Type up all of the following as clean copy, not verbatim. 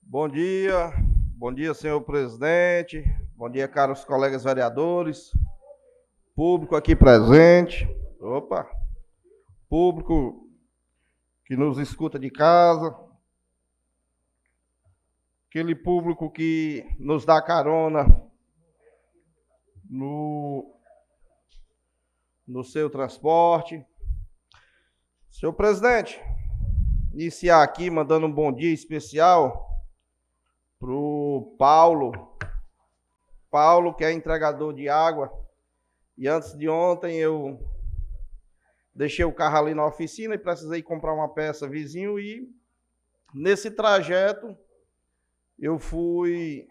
Bom dia, senhor presidente, bom dia, caros colegas vereadores, público aqui presente, público que nos escuta de casa, aquele público que nos dá carona no seu transporte. Senhor presidente, iniciar aqui mandando um bom dia especial para o Paulo, que é entregador de água, e antes de ontem eu deixei o carro ali na oficina e precisei comprar uma peça vizinho, e nesse trajeto eu fui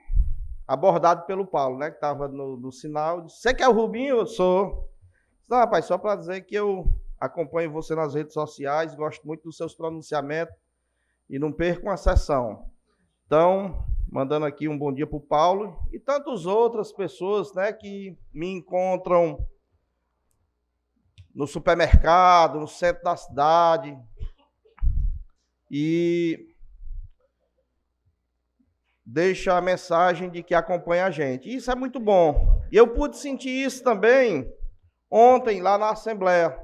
abordado pelo Paulo, né, que estava no sinal. Você que é o Rubinho? Eu sou. Não, rapaz, só para dizer que eu acompanho você nas redes sociais, gosto muito dos seus pronunciamentos e não perco uma sessão. Então, mandando aqui um bom dia para o Paulo e tantas outras pessoas, né, que me encontram no supermercado, no centro da cidade, e deixa a mensagem de que acompanha a gente. Isso é muito bom. E eu pude sentir isso também ontem lá na Assembleia,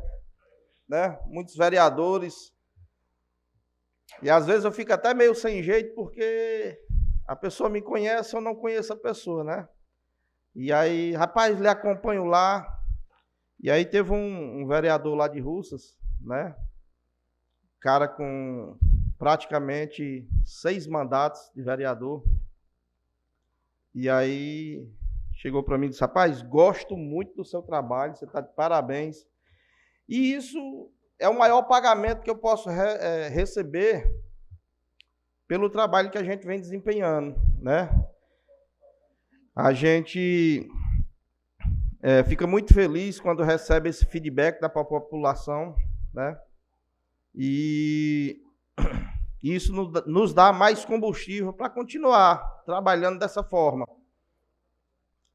né? Muitos vereadores. E às vezes eu fico até meio sem jeito, porque a pessoa me conhece, eu não conheço a pessoa, né? E aí, rapaz, lhe acompanho lá. E aí teve um vereador lá de Russas, né? Cara com praticamente 6 mandatos de vereador. E aí chegou para mim e disse: rapaz, gosto muito do seu trabalho, você está de parabéns. E isso é o maior pagamento que eu posso receber pelo trabalho que a gente vem desempenhando, né? A gente fica muito feliz quando recebe esse feedback da população, né? E isso nos dá mais combustível para continuar trabalhando dessa forma,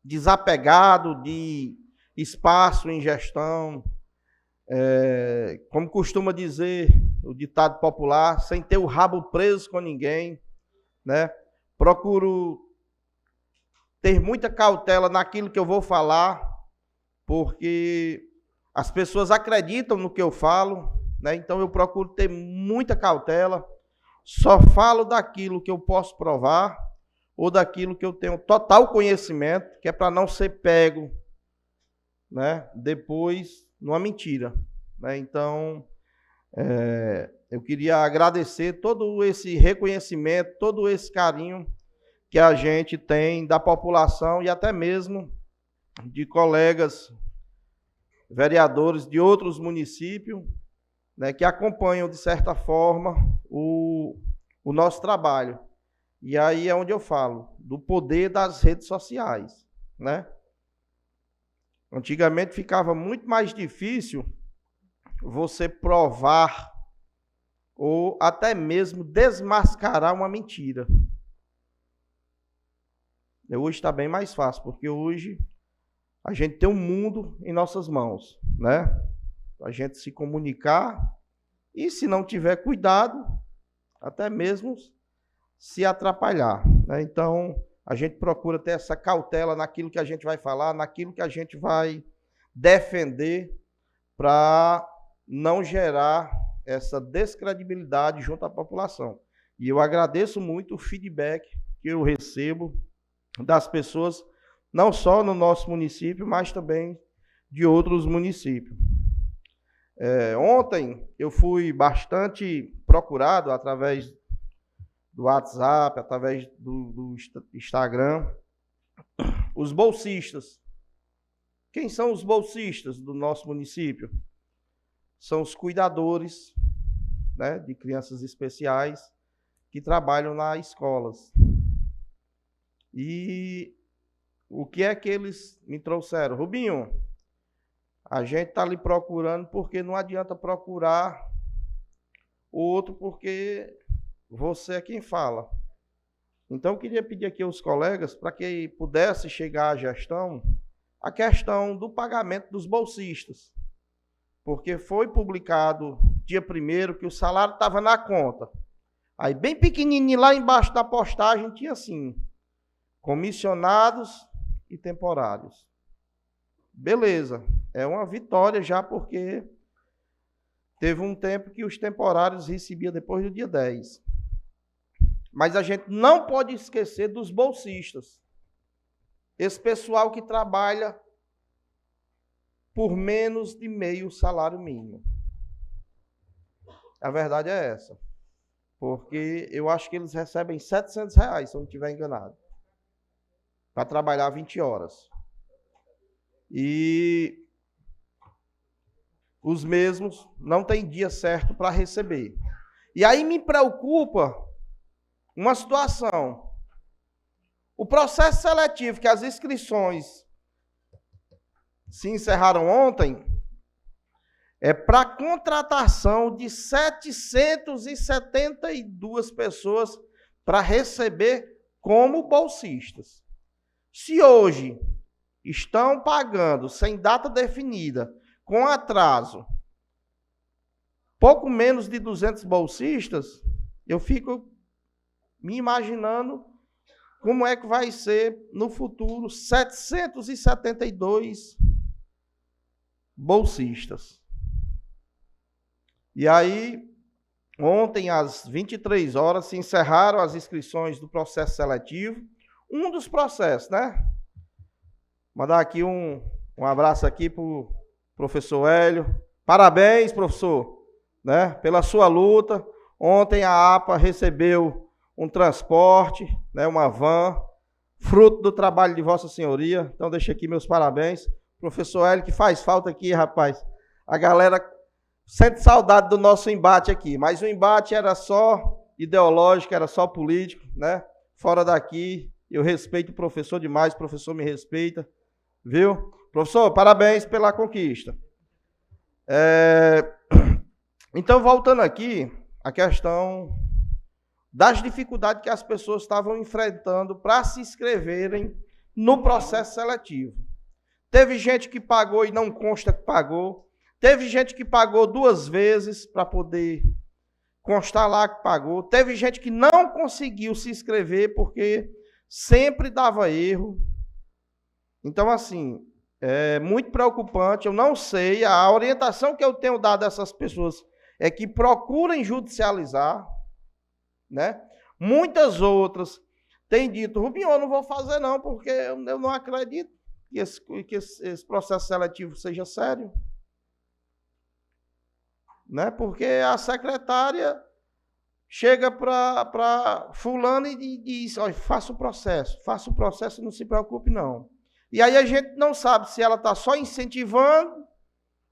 desapegado de espaço em gestão, como costuma dizer o ditado popular, sem ter o rabo preso com ninguém, né? Procuro ter muita cautela naquilo que eu vou falar, porque as pessoas acreditam no que eu falo, né? Então eu procuro ter muita cautela, só falo daquilo que eu posso provar ou daquilo que eu tenho total conhecimento, que é para não ser pego, né, depois numa mentira, né? Então, eu queria agradecer todo esse reconhecimento, todo esse carinho que a gente tem da população e até mesmo de colegas vereadores de outros municípios, né, que acompanham, de certa forma, o nosso trabalho. E aí é onde eu falo do poder das redes sociais, né? Antigamente ficava muito mais difícil você provar ou até mesmo desmascarar uma mentira. Hoje está bem mais fácil, porque hoje a gente tem um mundo em nossas mãos, né? A gente se comunicar e, se não tiver cuidado, até mesmo se atrapalhar, né? Então, a gente procura ter essa cautela naquilo que a gente vai falar, naquilo que a gente vai defender, para não gerar essa descredibilidade junto à população. E eu agradeço muito o feedback que eu recebo das pessoas, não só no nosso município, mas também de outros municípios. Ontem eu fui bastante procurado através do WhatsApp, através do Instagram, os bolsistas. Quem são os bolsistas do nosso município? São os cuidadores, né, de crianças especiais que trabalham nas escolas. E o que é que eles me trouxeram? Rubinho, a gente está ali procurando, porque não adianta procurar o outro, porque você é quem fala. Então, eu queria pedir aqui aos colegas para que pudesse chegar à gestão a questão do pagamento dos bolsistas, porque foi publicado dia 1º que o salário estava na conta. Aí, bem pequenininho, lá embaixo da postagem, tinha assim, comissionados e temporários. Beleza, é uma vitória já, porque teve um tempo que os temporários recebiam depois do dia 10. Mas a gente não pode esquecer dos bolsistas. Esse pessoal que trabalha por menos de meio salário mínimo. A verdade é essa. Porque eu acho que eles recebem R$700, se eu não estiver enganado, para trabalhar 20 horas. E os mesmos não têm dia certo para receber. E aí me preocupa uma situação. O processo seletivo, que as inscrições se encerraram ontem, é para contratação de 772 pessoas para receber como bolsistas. Se hoje estão pagando sem data definida, com atraso, pouco menos de 200 bolsistas, eu fico me imaginando como é que vai ser no futuro 772 bolsistas. E aí, ontem, às 23 horas, se encerraram as inscrições do processo seletivo. Um dos processos, né? Mandar aqui um abraço aqui para o professor Hélio. Parabéns, professor, né, pela sua luta. Ontem a APA recebeu um transporte, né, uma van, fruto do trabalho de Vossa Senhoria. Então, deixo aqui meus parabéns. Professor Hélio, que faz falta aqui, rapaz. A galera sente saudade do nosso embate aqui, mas o embate era só ideológico, era só político, né? Fora daqui, eu respeito o professor demais, o professor me respeita, viu? Professor, parabéns pela conquista. Então, voltando aqui, a questão das dificuldades que as pessoas estavam enfrentando para se inscreverem no processo seletivo. Teve gente que pagou e não consta que pagou. Teve gente que pagou 2 vezes para poder constar lá que pagou. Teve gente que não conseguiu se inscrever porque sempre dava erro. Então, assim, é muito preocupante. Eu não sei, a orientação que eu tenho dado a essas pessoas é que procurem judicializar, né? Muitas outras têm dito, Rubinho, eu não vou fazer não, porque eu não acredito que esse processo seletivo seja sério. Né? Porque a secretária chega para fulano e diz, olha, faça o processo, não se preocupe não. E aí a gente não sabe se ela está só incentivando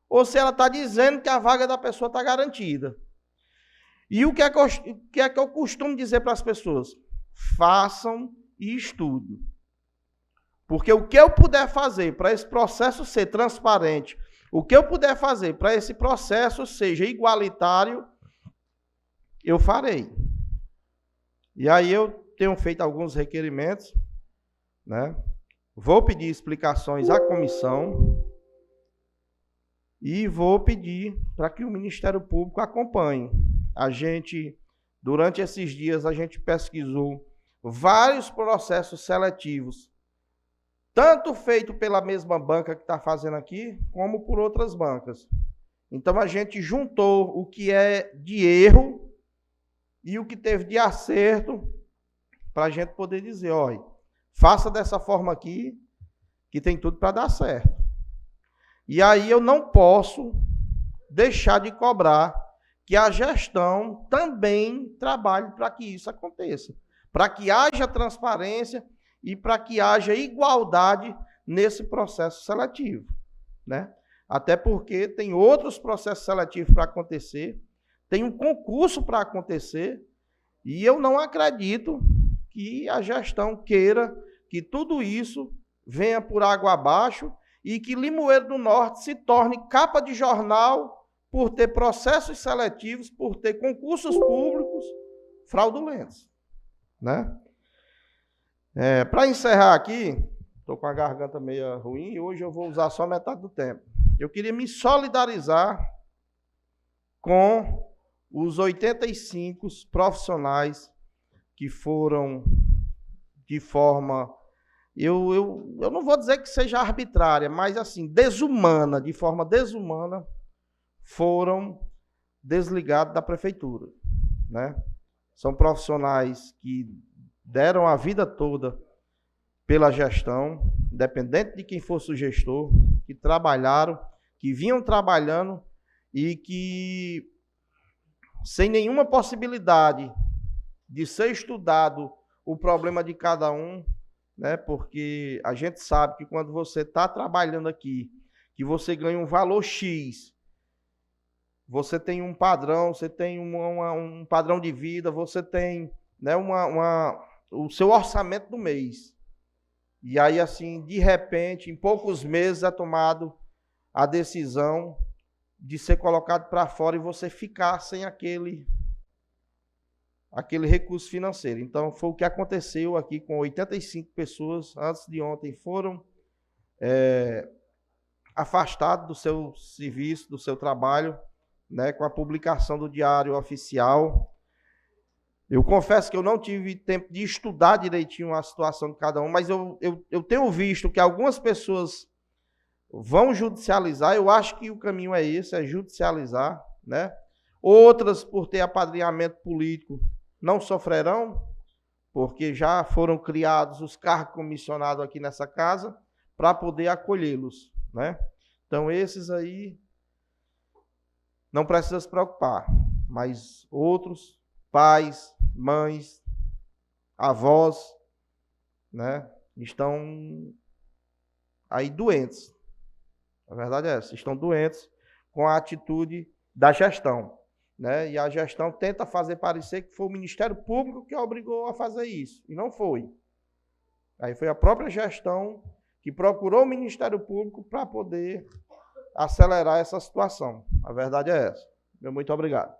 ou se ela está dizendo que a vaga da pessoa está garantida. E o que é que eu costumo dizer para as pessoas? Façam e estudem. Porque o que eu puder fazer para esse processo ser transparente, o que eu puder fazer para esse processo seja igualitário, eu farei. E aí eu tenho feito alguns requerimentos, né? Vou pedir explicações à comissão e vou pedir para que o Ministério Público acompanhe. A gente, durante esses dias, a gente pesquisou vários processos seletivos, tanto feito pela mesma banca que está fazendo aqui, como por outras bancas. Então, a gente juntou o que é de erro e o que teve de acerto para a gente poder dizer, olha, faça dessa forma aqui, que tem tudo para dar certo. E aí eu não posso deixar de cobrar que a gestão também trabalhe para que isso aconteça, para que haja transparência e para que haja igualdade nesse processo seletivo, né? Até porque tem outros processos seletivos para acontecer, tem um concurso para acontecer, e eu não acredito que a gestão queira que tudo isso venha por água abaixo e que Limoeiro do Norte se torne capa de jornal por ter processos seletivos, por ter concursos públicos fraudulentos, né? Para encerrar aqui, estou com a garganta meio ruim e hoje eu vou usar só metade do tempo. Eu queria me solidarizar com os 85 profissionais que foram de forma, eu não vou dizer que seja arbitrária, mas assim, desumana, de forma desumana, foram desligados da prefeitura, né? São profissionais que deram a vida toda pela gestão, independente de quem fosse o gestor, que trabalharam, que vinham trabalhando e que, sem nenhuma possibilidade de ser estudado o problema de cada um, né? Porque a gente sabe que quando você está trabalhando aqui, que você ganha um valor X, você tem um padrão, você tem um padrão de vida, você tem, né, o seu orçamento do mês. E aí, assim, de repente, em poucos meses é tomado a decisão de ser colocado para fora e você ficar sem aquele recurso financeiro. Então, foi o que aconteceu aqui com 85 pessoas, antes de ontem, foram afastados do seu serviço, do seu trabalho, né, com a publicação do Diário Oficial. Eu confesso que eu não tive tempo de estudar direitinho a situação de cada um, mas eu tenho visto que algumas pessoas vão judicializar. Eu acho que o caminho é esse, é judicializar, né? Outras, por ter apadrinhamento político, não sofrerão, porque já foram criados os cargos comissionados aqui nessa casa para poder acolhê-los, né? Então, esses aí não precisa se preocupar, mas outros, pais, mães, avós, né, estão aí doentes. A verdade é essa, estão doentes com a atitude da gestão, né? E a gestão tenta fazer parecer que foi o Ministério Público que obrigou a fazer isso, e não foi. Aí foi a própria gestão que procurou o Ministério Público para poder acelerar essa situação. A verdade é essa. Meu muito obrigado.